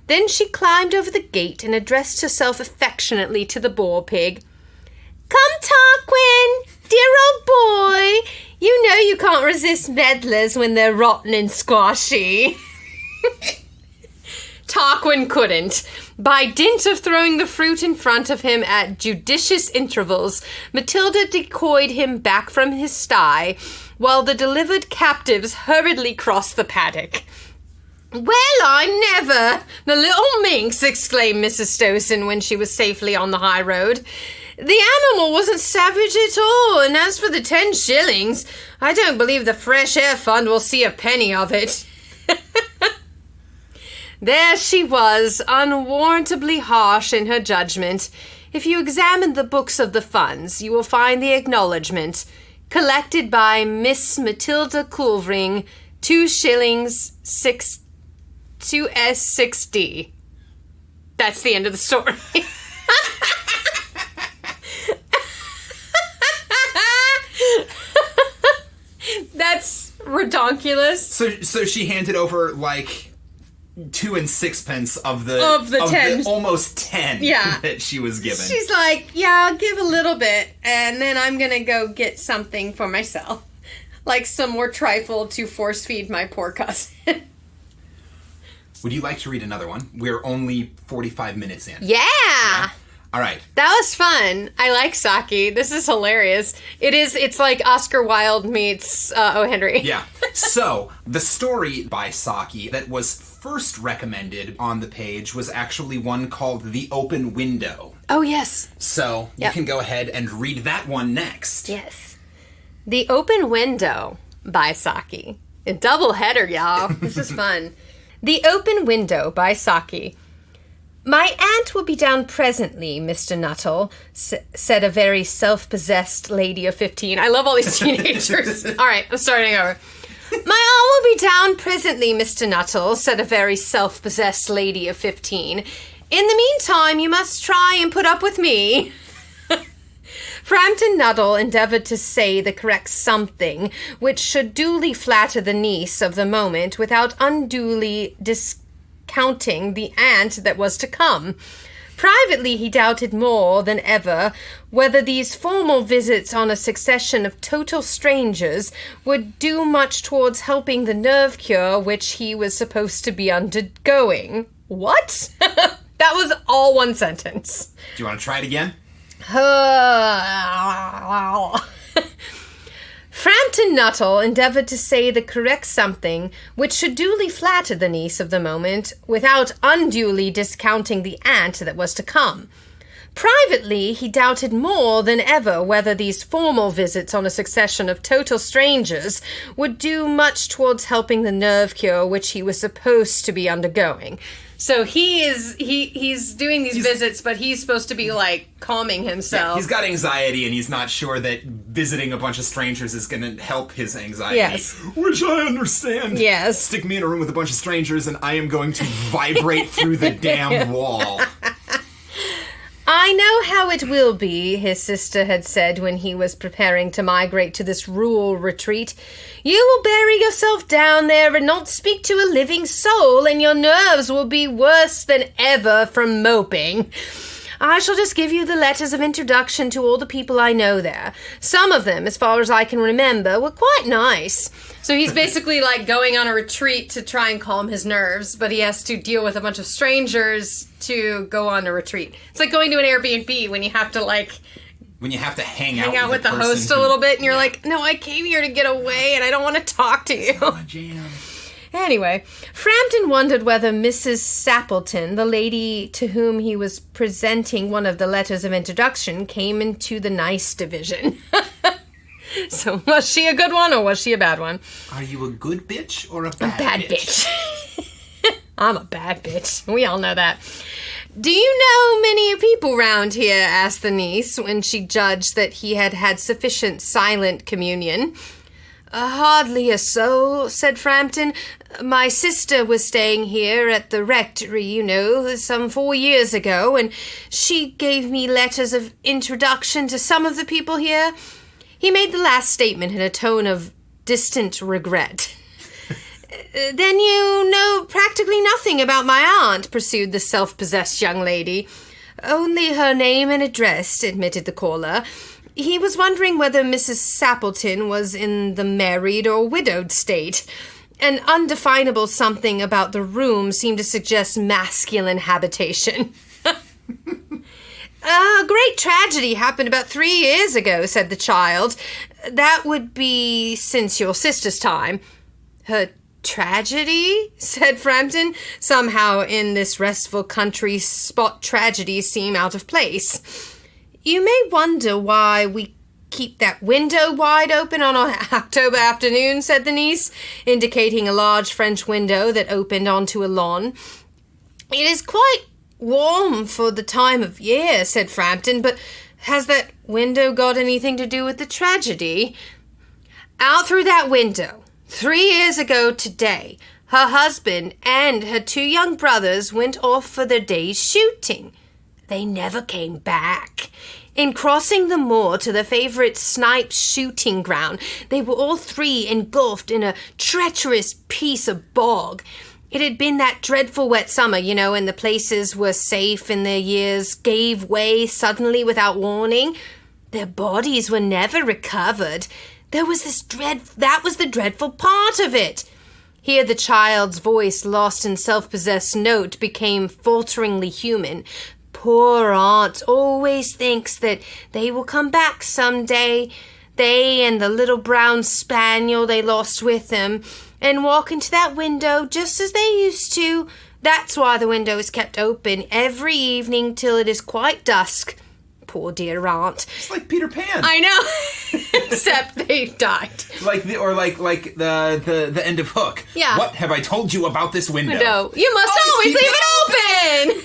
Then she climbed over the gate and addressed herself affectionately to the Boar Pig. Come, Tarquin, dear old boy. You know you can't resist medlars when they're rotten and squashy. Tarquin couldn't. By dint of throwing the fruit in front of him at judicious intervals, Matilda decoyed him back from his sty, while the delivered captives hurriedly crossed the paddock. Well, I never! The little minx, exclaimed Mrs. Stowson when she was safely on the high road. The animal wasn't savage at all, and as for the 10 shillings, I don't believe the Fresh Air Fund will see a penny of it. There she was, unwarrantably harsh in her judgment. If you examine the books of the funds, you will find the acknowledgement, collected by Miss Matilda Culvering, 2 shillings, 2s6d. That's the end of the story. That's redonkulous. So she handed over, like, 2 and 6 of the 10. Almost 10 that she was given. She's like, yeah, I'll give a little bit, and then I'm gonna go get something for myself. Like some more trifle to force feed my poor cousin. Would you like to read another one? We're only 45 minutes in. Yeah! All right. That was fun. I like Saki. This is hilarious. It's like Oscar Wilde meets O. Henry. Yeah. So, the story by Saki that was first recommended on the page was actually one called The Open Window. Oh, yes. So, you can go ahead and read that one next. Yes. The Open Window by Saki. A double header, y'all. This is fun. The Open Window by Saki. My aunt will be down presently, Mr. Nuttall, said a very self-possessed lady of 15. I love all these teenagers. All right, I'm starting over. My aunt will be down presently, Mr. Nuttall, said a very self-possessed lady of 15. In the meantime, you must try and put up with me. Frampton Nuttall endeavoured to say the correct something, which should duly flatter the niece of the moment without unduly discounting the aunt that was to come. Privately, he doubted more than ever whether these formal visits on a succession of total strangers would do much towards helping the nerve cure which he was supposed to be undergoing. What? That was all one sentence. Do you want to try it again? Frampton Nuttall endeavoured to say the correct something which should duly flatter the niece of the moment without unduly discounting the aunt that was to come. Privately, he doubted more than ever whether these formal visits on a succession of total strangers would do much towards helping the nerve cure which he was supposed to be undergoing. So he's doing these visits, but he's supposed to be, like, calming himself. Yeah, he's got anxiety, and he's not sure that visiting a bunch of strangers is going to help his anxiety. Yes. Which I understand. Yes. Stick me in a room with a bunch of strangers, and I am going to vibrate through the damn wall. I know how it will be, his sister had said when he was preparing to migrate to this rural retreat. You will bury yourself down there and not speak to a living soul, and your nerves will be worse than ever from moping. I shall just give you the letters of introduction to all the people I know there. Some of them, as far as I can remember, were quite nice. So he's basically like going on a retreat to try and calm his nerves, but he has to deal with a bunch of strangers to go on a retreat. It's like going to an Airbnb when you have to hang out with the host a little bit, and you're like, no, I came here to get away, and I don't want to talk to you. It's not a jam. Anyway, Frampton wondered whether Mrs. Sappleton, the lady to whom he was presenting one of the letters of introduction, came into the nice division. So, was she a good one or was she a bad one? Are you a good bitch or a bad bitch? I'm a bad bitch. We all know that. Do you know many people round here? Asked the niece when she judged that he had had sufficient silent communion. Hardly a soul, said Frampton. My sister was staying here at the rectory, some 4 years ago, and she gave me letters of introduction to some of the people here. He made the last statement in a tone of distant regret. Then you know practically nothing about my aunt, pursued the self-possessed young lady. Only her name and address, admitted the caller. He was wondering whether Mrs. Sappleton was in the married or widowed state. An undefinable something about the room seemed to suggest masculine habitation. A great tragedy happened about 3 years ago, said the child. That would be since your sister's time. Her Tragedy? Said Frampton. Somehow in this restful country spot tragedies seem out of place. You may wonder why we keep that window wide open on an October afternoon, said the niece, indicating a large French window that opened onto a lawn. It is quite warm for the time of year, said Frampton, but has that window got anything to do with the tragedy? Out through that window, 3 years ago today, her husband and her 2 young brothers went off for their day's shooting. They never came back. In crossing the moor to their favourite snipe shooting ground, they were all 3 engulfed in a treacherous piece of bog. It had been that dreadful wet summer, and the places were safe and their years gave way suddenly without warning. Their bodies were never recovered. That was the dreadful part of it. Here the child's voice, lost in self-possessed note, became falteringly human. Poor aunt always thinks that they will come back some day, they and the little brown spaniel they lost with them, and walk into that window just as they used to. That's why the window is kept open every evening till it is quite dusk. Poor dear aunt. It's like Peter Pan. I know, except they died. Like the end of Hook. Yeah. What have I told you about this window? No, you must always leave it open.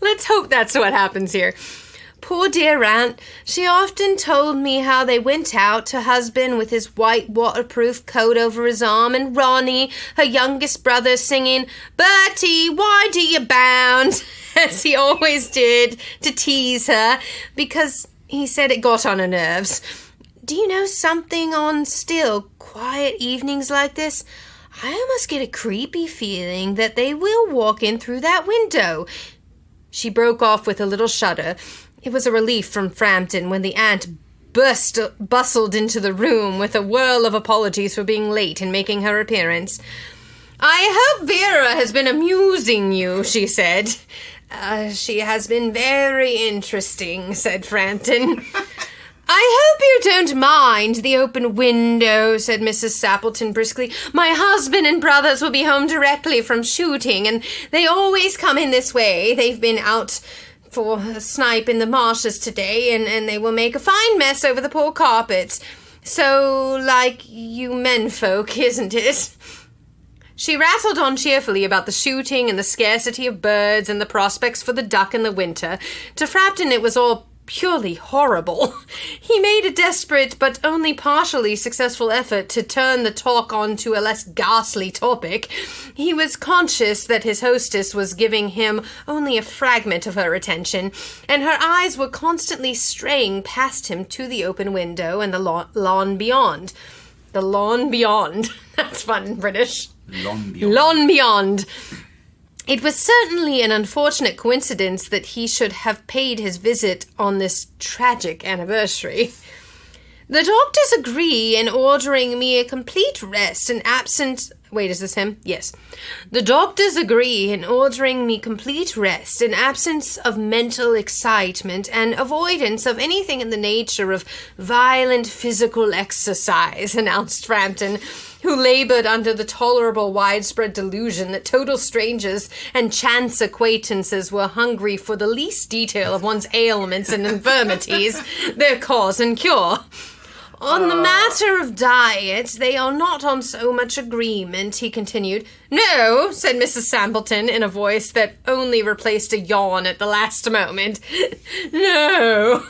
Let's hope that's what happens here. Poor dear aunt, she often told me how they went out, her husband with his white waterproof coat over his arm, and Ronnie, her youngest brother, singing, "Bertie, why do you bound?" as he always did, to tease her, because he said it got on her nerves. Do you know something on still, quiet evenings like this? I almost get a creepy feeling that they will walk in through that window. She broke off with a little shudder. It was a relief from Frampton when the aunt bustled into the room with a whirl of apologies for being late in making her appearance. "I hope Vera has been amusing you," she said. She has been very interesting," said Frampton. "I hope you don't mind the open window," said Mrs. Sappleton briskly. "My husband and brothers will be home directly from shooting, and they always come in this way. They've been out for a snipe in the marshes today, and they will make a fine mess over the poor carpets. So like you menfolk, isn't it?" She rattled on cheerfully about the shooting and the scarcity of birds and the prospects for the duck in the winter. To Frampton it was all purely horrible. He made a desperate but only partially successful effort to turn the talk on to a less ghastly topic. He was conscious that his hostess was giving him only a fragment of her attention, and her eyes were constantly straying past him to the open window and the lawn beyond. The lawn beyond. That's fun in British. Lawn beyond. Lawn beyond. It was certainly an unfortunate coincidence that he should have paid his visit on this tragic anniversary. "The doctors agree in ordering me a complete rest in absence..." Wait, is this him? Yes. "The doctors agree in ordering me complete rest in absence of mental excitement and avoidance of anything in the nature of violent physical exercise," announced Frampton, who laboured under the tolerable widespread delusion that total strangers and chance acquaintances were hungry for the least detail of one's ailments and infirmities, their cause and cure. "On the matter of diet, they are not on so much agreement," he continued. "No," said Mrs. Sampleton in a voice that only replaced a yawn at the last moment. "No,"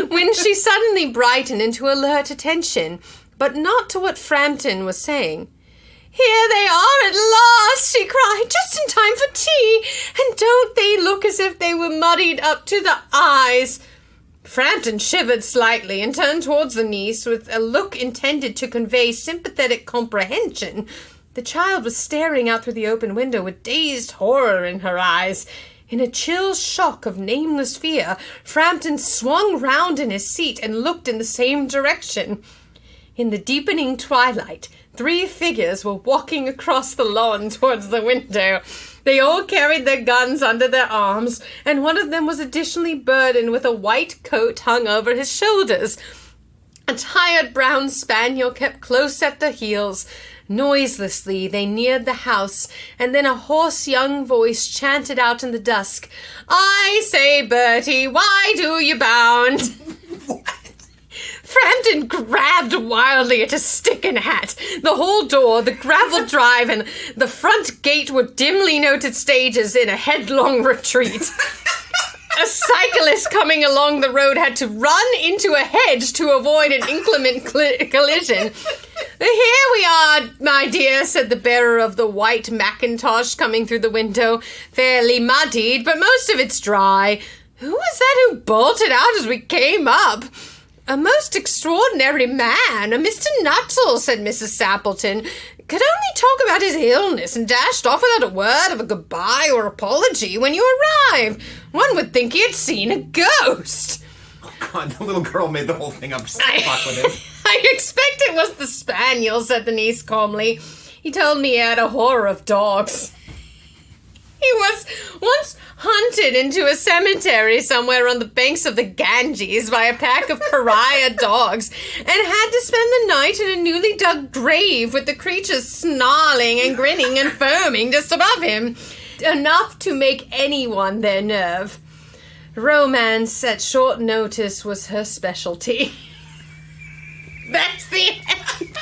when she suddenly brightened into alert attention, but not to what Frampton was saying. "Here they are at last," she cried, "just in time for tea, and don't they look as if they were muddied up to the eyes?" Frampton shivered slightly and turned towards the niece with a look intended to convey sympathetic comprehension. The child was staring out through the open window with dazed horror in her eyes. In a chill shock of nameless fear, Frampton swung round in his seat and looked in the same direction. In the deepening twilight, 3 figures were walking across the lawn towards the window. They all carried their guns under their arms, and one of them was additionally burdened with a white coat hung over his shoulders. A tired brown spaniel kept close at their heels. Noiselessly they neared the house, and then a hoarse young voice chanted out in the dusk, "I say, Bertie, why do you bound?" What? Frampton grabbed wildly at his stick and hat. The whole door, the gravel drive, and the front gate were dimly noted stages in a headlong retreat. A cyclist coming along the road had to run into a hedge to avoid an inclement collision. "Here we are, my dear," said the bearer of the white mackintosh coming through the window. "Fairly muddied, but most of it's dry. Who was that who bolted out as we came up?" "A most extraordinary man, a Mr. Nuttall," said Mrs. Sappleton. "Could only talk about his illness and dashed off without a word of a goodbye or apology when you arrived. One would think he had seen a ghost." Oh, God, the little girl made the whole thing up. Fuck with him. "I expect it was the spaniel," said the niece calmly. "He told me he had a horror of dogs. He was once hunted into a cemetery somewhere on the banks of the Ganges by a pack of pariah dogs and had to spend the night in a newly dug grave with the creatures snarling and grinning and foaming just above him. Enough to make anyone their nerve. Romance at short notice was her specialty." That's the end.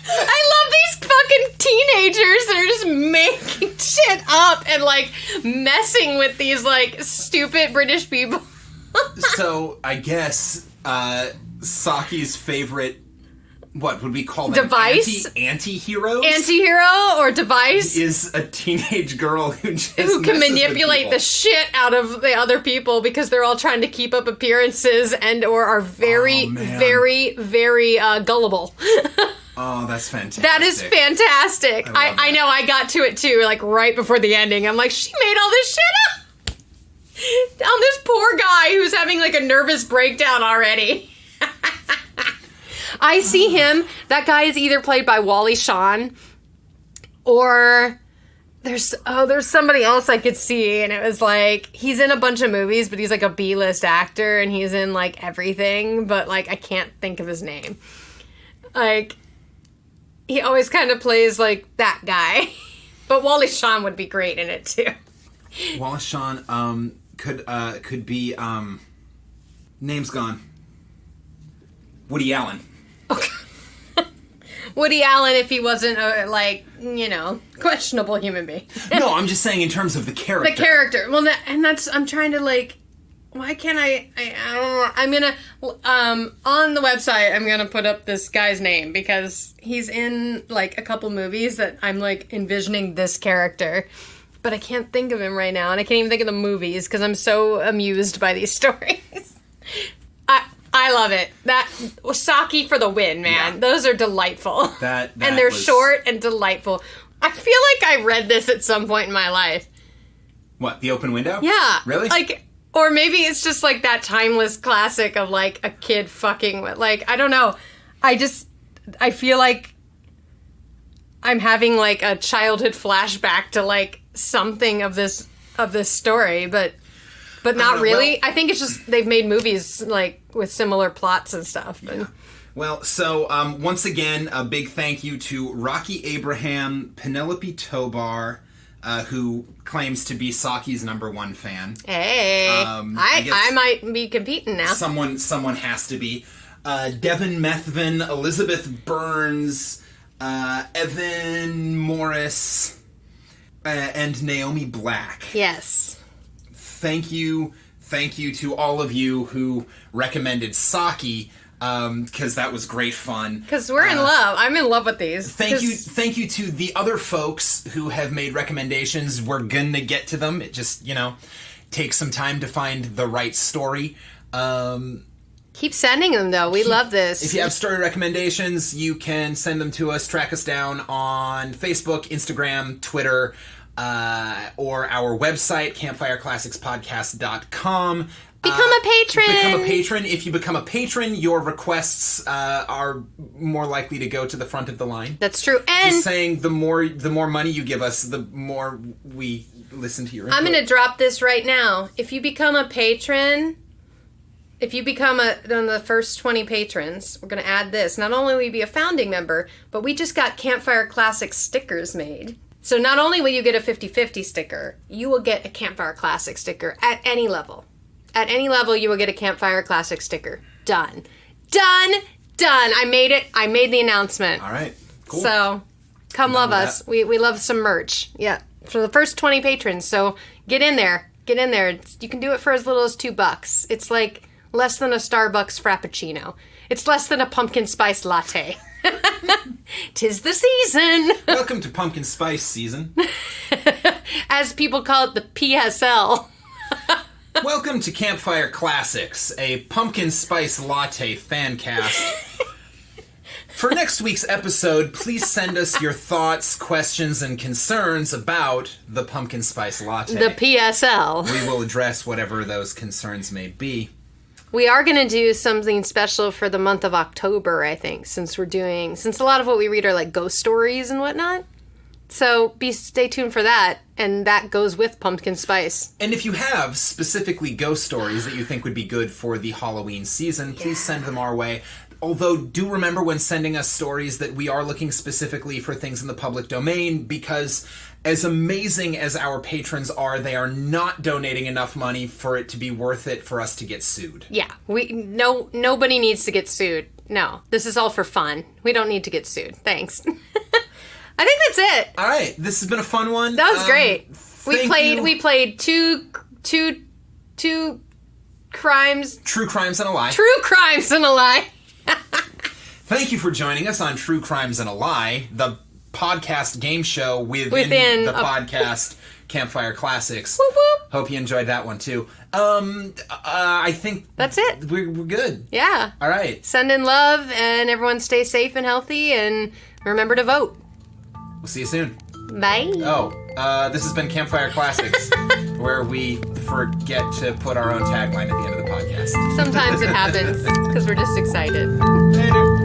I love these fucking teenagers that are just making shit up and, like, messing with these, like, stupid British people. So, I guess, Saki's favorite, what would we call them? Device? Anti-heroes? Anti-hero or device? Is a teenage girl who just who can messes manipulate with the shit out of the other people because they're all trying to keep up appearances and or are very, very, very gullible. Oh, that's fantastic. That is fantastic. I know, I got to it too, like right before the ending. I'm like, she made all this shit up on this poor guy who's having like a nervous breakdown already. I see him. That guy is either played by Wally Shawn or there's somebody else I could see, and it was like he's in a bunch of movies, but he's like a B-list actor and he's in like everything, but like I can't think of his name. Like he always kind of plays like that guy. But Wally Shawn would be great in it too. Wally Shawn could be name's gone. Woody Allen. Okay. Woody Allen if he wasn't a, questionable human being. No, I'm just saying in terms of the character. The character. Well, I'm trying to like, why can't I don't know. I'm gonna, on the website, I'm gonna put up this guy's name because he's in like a couple movies that I'm like envisioning this character. But I can't think of him right now, and I can't even think of the movies because I'm so amused by these stories. I love it. That Saki for the win, man. Yeah. Those are delightful. That and they're short and delightful. I feel like I read this at some point in my life. What, The Open Window? Yeah. Really? Like, or maybe it's just like that timeless classic of like a kid fucking with, like, I don't know. I feel like I'm having like a childhood flashback to like something of this story, but not really. I think it's just they've made movies like with similar plots and stuff. And... Yeah. Well, so once again, a big thank you to Rocky Abraham, Penelope Tobar, who claims to be Saki's #1 fan. Hey, I might be competing now. Someone has to be. Devin Methvin, Elizabeth Burns, Evan Morris, and Naomi Black. Yes. Thank you to all of you who recommended Saki, because that was great fun. Because we're in love. I'm in love with these. Thank you to the other folks who have made recommendations. We're gonna get to them. It just, takes some time to find the right story. Keep sending them, though. We love this. If you have story recommendations, you can send them to us. Track us down on Facebook, Instagram, Twitter, or our website, campfireclassicspodcast.com. Become a patron! Become a patron. If you become a patron, your requests are more likely to go to the front of the line. That's true. And just saying, the more money you give us, the more we listen to your input. I'm going to drop this right now. If you become a patron, if you become one of the first 20 patrons, we're going to add this. Not only will you be a founding member, but we just got Campfire Classic stickers made. So not only will you get a 50/50 sticker, you will get a Campfire Classic sticker at any level. At any level, you will get a Campfire Classic sticker. Done. Done. Done. I made it. I made the announcement. All right. Cool. So come love us. We love some merch. Yeah. For the first 20 patrons. So get in there. Get in there. You can do it for as little as $2. It's like less than a Starbucks Frappuccino. It's less than a pumpkin spice latte. 'Tis the season. Welcome to pumpkin spice season. As people call it, the PSL. Welcome to Campfire Classics, a pumpkin spice latte fan cast. For next week's episode, please send us your thoughts, questions, and concerns about the pumpkin spice latte. The PSL. We will address whatever those concerns may be. We are going to do something special for the month of October, I think, since a lot of what we read are like ghost stories and whatnot. So stay tuned for that, and that goes with pumpkin spice. And if you have specifically ghost stories that you think would be good for the Halloween season, please send them our way. Although, do remember when sending us stories that we are looking specifically for things in the public domain, because as amazing as our patrons are, they are not donating enough money for it to be worth it for us to get sued. Yeah, nobody needs to get sued. No, this is all for fun. We don't need to get sued. Thanks. I think that's it. All right, this has been a fun one. That was great. We played two crimes. True crimes and a lie. True crimes and a lie. Thank you for joining us on True Crimes and a Lie, the podcast game show within the podcast Campfire Classics. Whoop, whoop. Hope you enjoyed that one too. I think that's it. We're good. Yeah. All right. Send in love, and everyone stay safe and healthy, and remember to vote. We'll see you soon. Bye. This has been Campfire Classics, where we forget to put our own tagline at the end of the podcast. Sometimes it happens, because we're just excited. Later.